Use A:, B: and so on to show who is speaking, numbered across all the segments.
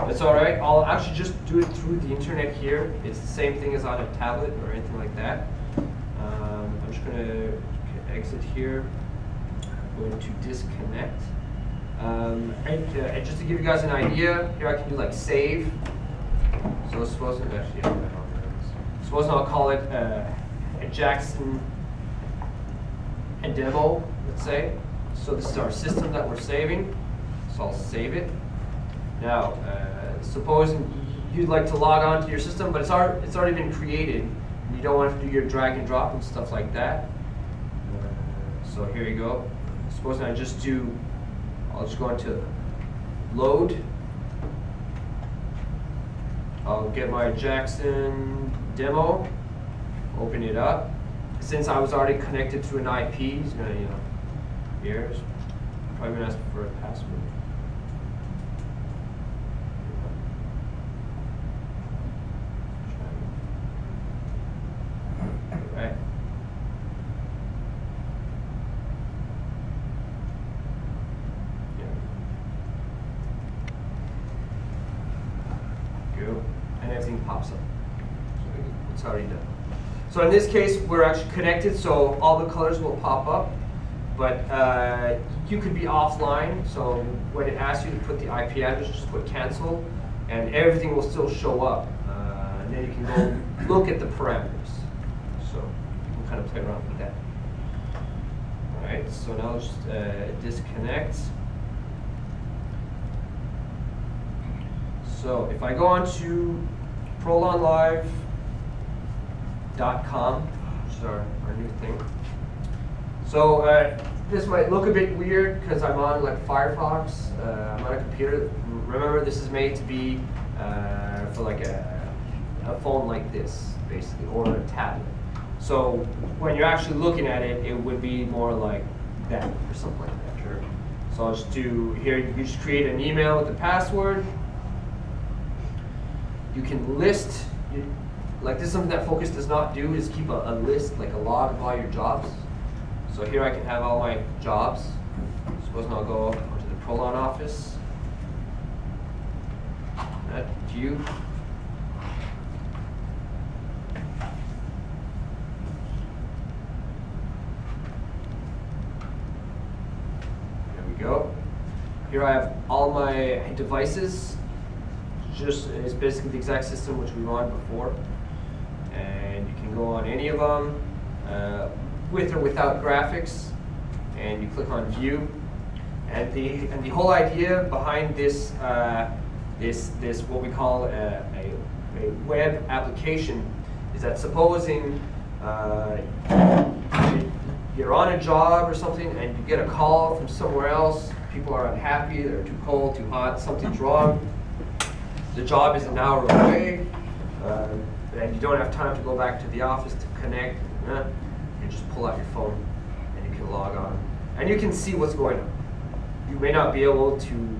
A: That's all right. I'll actually just do it through the internet here. It's the same thing as on a tablet or anything like that. I'm just going to exit here. I'm going to disconnect. And just to give you guys an idea, here I can do like save. So suppose I'll call it a Jackson and demo, let's say. So this is our system that we're saving. So I'll save it. Now, suppose you'd like to log on to your system, but it's already been created. And you don't want to do your drag and drop and stuff like that. So here you go. Suppose I'll just go into load. I'll get my Jackson demo, open it up. Since I was already connected to an IP, he's gonna, here, probably gonna ask for a password. Right. And everything pops up. So it's already done. So in this case, we're actually connected, so all the colors will pop up. But you could be offline, so when it asks you to put the IP address, just put cancel, and everything will still show up. And then you can go look at the parameters. So you can kind of play around with that. All right, so now I'll just disconnect. So if I go on to ProLonLive.com, which is our new thing. So this might look a bit weird because I'm on like Firefox. I'm on a computer. Remember, this is made to be for like a phone like this, basically, or a tablet. So when you're actually looking at it, it would be more like that or something like that. Sure. So I'll just do here. You just create an email with the password. You can list, like this is something that Focus does not do, is keep a list, like a log of all your jobs. So here I can have all my jobs. Suppose I'll go to the ProLon office. That view. There we go. Here I have all my devices. It's basically the exact system which we were on before, and you can go on any of them with or without graphics, and you click on View. And the whole idea behind this this what we call a web application is that supposing you're on a job or something and you get a call from somewhere else, people are unhappy, they're too cold, too hot, something's wrong. The job is an hour away, and you don't have time to go back to the office to connect. You just pull out your phone and you can log on. And you can see what's going on. You may not be able to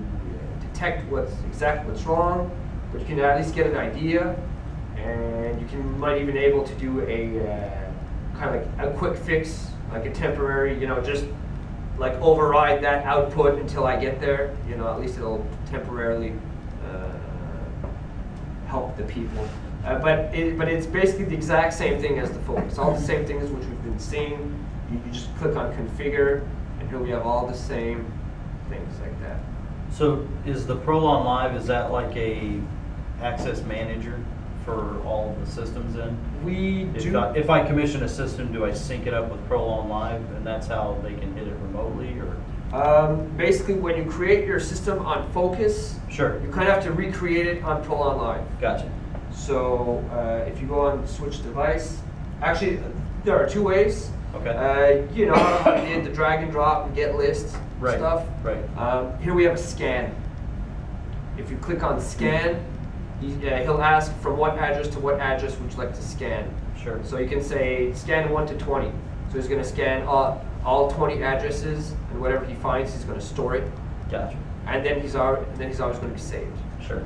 A: detect exactly what's wrong, but you can at least get an idea, and you might even be able to do a kind of like a quick fix, like a temporary, just like override that output until I get there. At least it'll temporarily help the people. But it's basically the exact same thing as the Focus. All the same things which we've been seeing. You just click on configure, and here we have all the same things like that.
B: So is the ProLon Live, is that like a access manager for all the systems in? If I commission a system, do I sync it up with ProLon Live, and that's how they can hit it remotely, or?
A: Basically, when you create your system on Focus,
B: sure,
A: you kind of have to recreate it on ProLon Live.
B: Gotcha.
A: So if you go on switch device, actually there are two ways.
B: Okay.
A: I did the drag and drop and get list stuff.
B: Right.
A: Here we have a scan. If you click on scan, he'll ask from what address to what address would you like to scan.
B: Sure.
A: So you can say scan 1 to 20. So he's going to scan all 20 addresses, and whatever he finds, he's going to store it.
B: Gotcha.
A: And then he's always going to be saved.
B: Sure.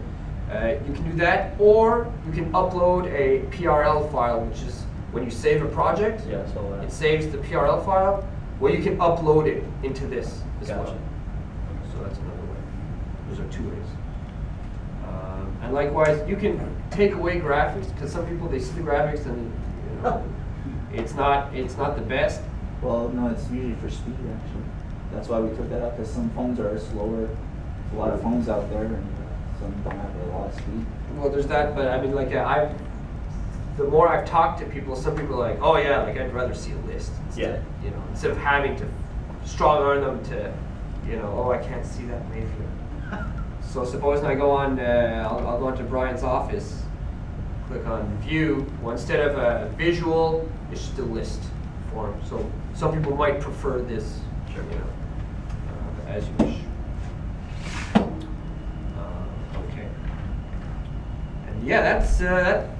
A: You can do that, or you can upload a PRL file, which is when you save a project.
B: Yeah, I saw that.
A: It saves the PRL file. Well, you can upload it into this as
B: Gotcha.
A: well. So that's another way. Those are two ways. And likewise, you can take away graphics because some people they see the graphics and it's not the best.
C: Well, no, it's usually for speed actually. That's why we took that out because some phones are slower. There's a lot of phones out there, and some don't have a lot of speed.
A: Well, there's that, but I mean, like the more I've talked to people, some people are like, oh yeah, like I'd rather see a list instead, instead of having to strong arm them to, oh, I can't see that maybe. So supposing I go on, I'll go into Brian's office, click on view. Well, instead of a visual, it's just a list form. So some people might prefer this, as you wish. Okay. And yeah,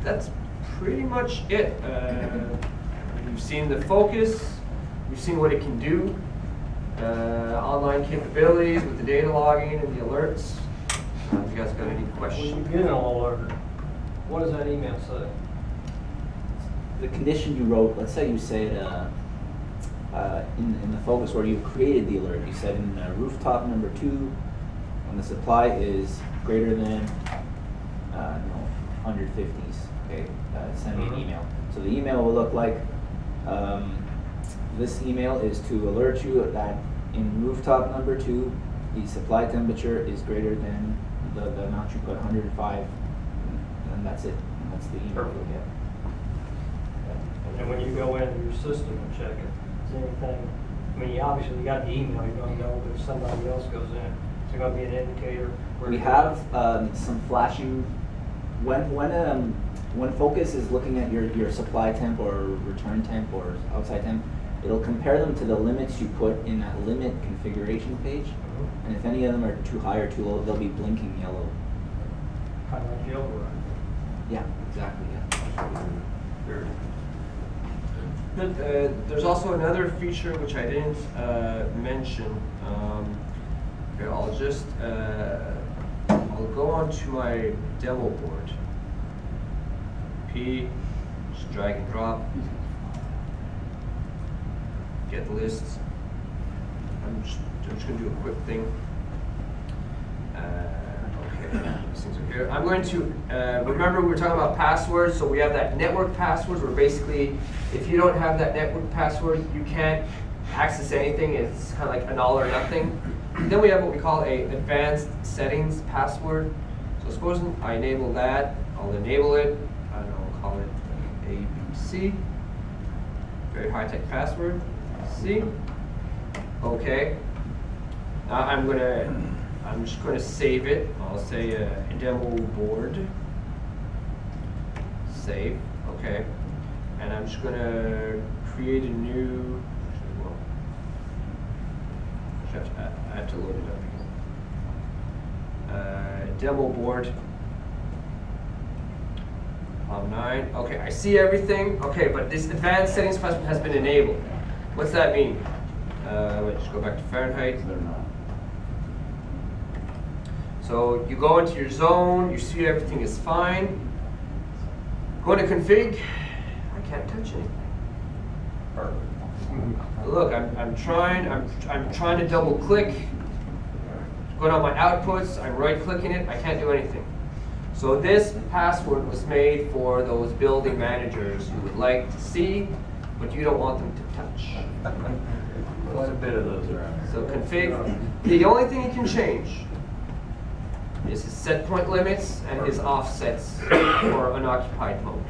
A: that's pretty much it. You've seen the focus. You've seen what it can do. Online capabilities with the data logging and the alerts. If you guys got any questions?
D: When you get an alert, what does that email say?
C: The condition you wrote, let's say you say it in the focus where you created the alert, you said in rooftop number 2, when the supply is greater than 150s, okay, send me an email. So the email will look like, this email is to alert you that in rooftop number 2, the supply temperature is greater than the amount you put, 105, and that's it. And that's the email you'll get.
D: And when you go into your system and check it, is anything, I mean, obviously you got the email, you're going to know, but if somebody else goes in, is there going to be an indicator?
C: We have some flashing, when Focus is looking at your supply temp or return temp or outside temp, it'll compare them to the limits you put in that limit configuration page. And if any of them are too high or too low, they'll be blinking yellow.
D: Kind of like the override.
C: Yeah, exactly, yeah.
A: There's also another feature which I didn't mention. Okay, I'll go onto my demo board. P, just drag and drop. Get lists. I'm just going to do a quick thing. Okay, these things are here. I'm going to, remember we were talking about passwords, so we have that network password where basically if you don't have that network password, you can't access anything. It's kind of like an all or nothing. Then we have what we call a advanced settings password. So supposing I enable that, I'll enable it, and I'll call it ABC. Very high-tech password. C. Okay. Now I'm just gonna save it. I'll say demo board. Save. Okay. And I'm just gonna create a new. I have to load it up again. Demo board. 9. Okay, I see everything. Okay, but this advanced settings password has been enabled. What's that mean? Wait, just go back to Fahrenheit. So you go into your zone, you see everything is fine. Go to config. I can't touch anything. Look, I'm trying to double click. Going on my outputs, I'm right clicking it, I can't do anything. So this password was made for those building managers who would like to see, but you don't want them to touch.
B: Quite a bit of those around here.
A: So config, the only thing you can change is his set point limits and his offsets for unoccupied mode.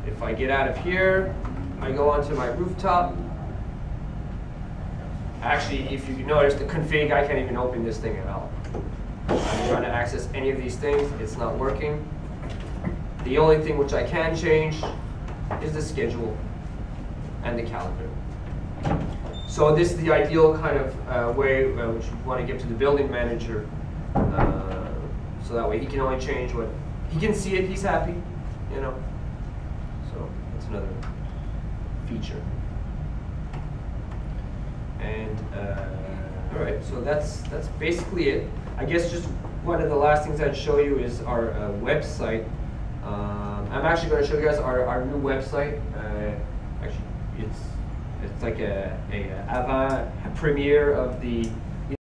A: If I get out of here, I go onto my rooftop. Actually, if you notice the config, I can't even open this thing at all. I'm trying to access any of these things, it's not working. The only thing which I can change is the schedule and the calendar. So this is the ideal kind of way which you want to give to the building manager, so that way he can only change what he can see it. He's happy, you know. So that's another feature. And all right, so that's basically it. I guess just one of the last things I'd show you is our website. I'm actually going to show you guys our new website. Actually, it's like a premiere of the